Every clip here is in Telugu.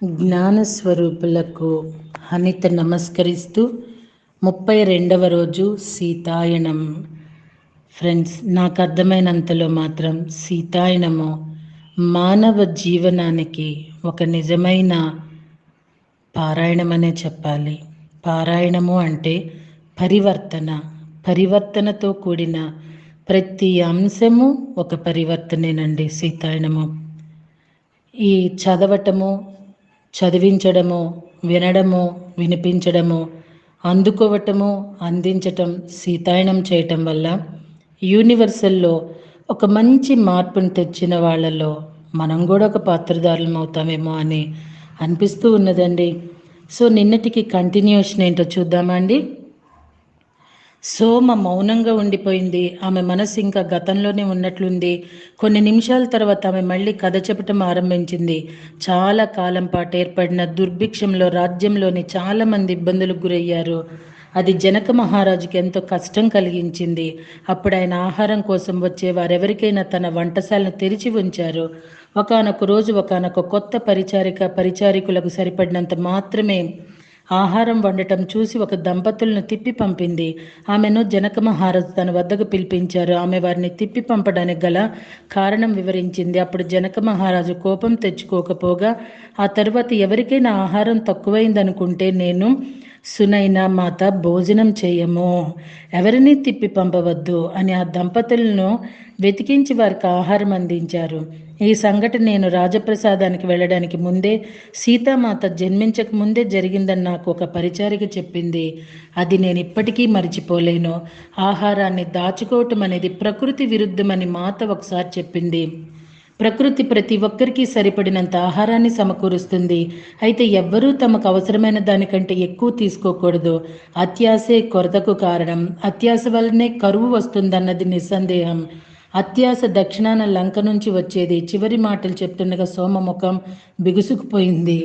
జ్ఞానస్వరూపులకు హనిత నమస్కరిస్తూ 32వ రోజు సీతాయనం. ఫ్రెండ్స్, నాకు అర్థమైనంతలో మాత్రం సీతాయనము మానవ జీవనానికి ఒక నిజమైన పారాయణమనే చెప్పాలి. పారాయణము అంటే పరివర్తనతో కూడిన ప్రతి అంశము ఒక పరివర్తనేనండి. సీతాయనము ఈ చదివించడము, వినడము, వినిపించడము, అందుకోవటము, అందించటం, సీతాయనం చేయటం వల్ల యూనివర్సల్లో ఒక మంచి మార్పును తెచ్చిన వాళ్ళలో మనం కూడా ఒక పాత్రధారులం అవుతామేమో అని అనిపిస్తూ ఉన్నదండి. సో నిన్నటికి కంటిన్యూషన్ ఏంటో చూద్దామా అండి. సోమ మౌనంగా ఉండిపోయింది. ఆమె మనసు ఇంకా గతంలోనే ఉన్నట్లుంది. కొన్ని నిమిషాల తర్వాత ఆమె మళ్ళీ కథ చెప్పటం ఆరంభించింది. చాలా కాలం పాటు ఏర్పడిన దుర్భిక్షంలో రాజ్యంలోని చాలామంది ఇబ్బందులకు గురయ్యారు. అది జనక మహారాజుకి ఎంతో కష్టం కలిగించింది. అప్పుడు ఆయన ఆహారం కోసం వచ్చే వారెవరికైనా తన వంటశాలను తెరిచి ఉంచారు. ఒకానొక రోజు ఒకానొక కొత్త పరిచారికులకు సరిపడినంత మాత్రమే ఆహారం వండటం చూసి ఒక దంపతులను తిప్పి పంపింది. ఆమెను జనక మహారాజు తన వద్దకు పిలిపించారు. ఆమె వారిని తిప్పి పంపడానికి గల కారణం వివరించింది. అప్పుడు జనక మహారాజు కోపం తెచ్చుకోకపోగా, ఆ తరువాత ఎవరికైనా ఆహారం తక్కువైందనుకుంటే నేను సునైనా మాత భోజనం చేయము, ఎవరినీ తిప్పి పంపవద్దు అని ఆ దంపతులను వెతికించి వారికి ఆహారం అందించారు. ఈ సంఘటన నేను రాజప్రసాదానికి వెళ్ళడానికి ముందే, సీతామాత జన్మించక ముందే జరిగిందని నాకు ఒక పరిచారిక చెప్పింది. అది నేను ఇప్పటికీ మర్చిపోలేను. ఆహారాన్ని దాచుకోవటం అనేది ప్రకృతి విరుద్ధమని మాత ఒకసారి చెప్పింది. ప్రకృతి ప్రతి ఒక్కరికి సరిపడినంత ఆహారాన్ని సమకూరుస్తుంది. అయితే ఎవ్వరూ తమకు అవసరమైన దానికంటే ఎక్కువ తీసుకోకూడదు. అత్యాసే కొరతకు కారణం. అత్యాస వల్లనే కరువు వస్తుందన్నది నిస్సందేహం. అత్యాస దక్షిణాన లంక నుంచి వచ్చేది. చివరి మాటలు చెప్తుండగా సోమ ముఖం బిగుసుకుపోయింది.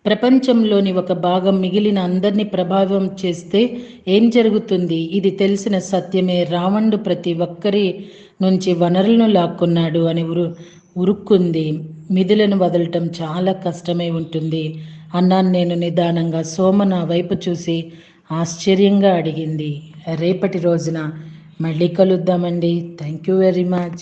ప్రపంచంలోని ఒక భాగం మిగిలిన అందరినీ ప్రభావితం చేస్తే ఏం జరుగుతుంది? ఇది తెలిసిన సత్యమే. రావణుడు ప్రతి ఒక్కరి నుంచి వనరులను లాక్కున్నాడు అని ఉరుక్కుంది. మిధులను వదలటం చాలా కష్టమై ఉంటుంది అన్నాను నేను నిదానంగా. సోమ నా వైపు చూసి ఆశ్చర్యంగా అడిగింది, రేపటి రోజున మళ్ళీ కలుద్దామండి. Thank you very much.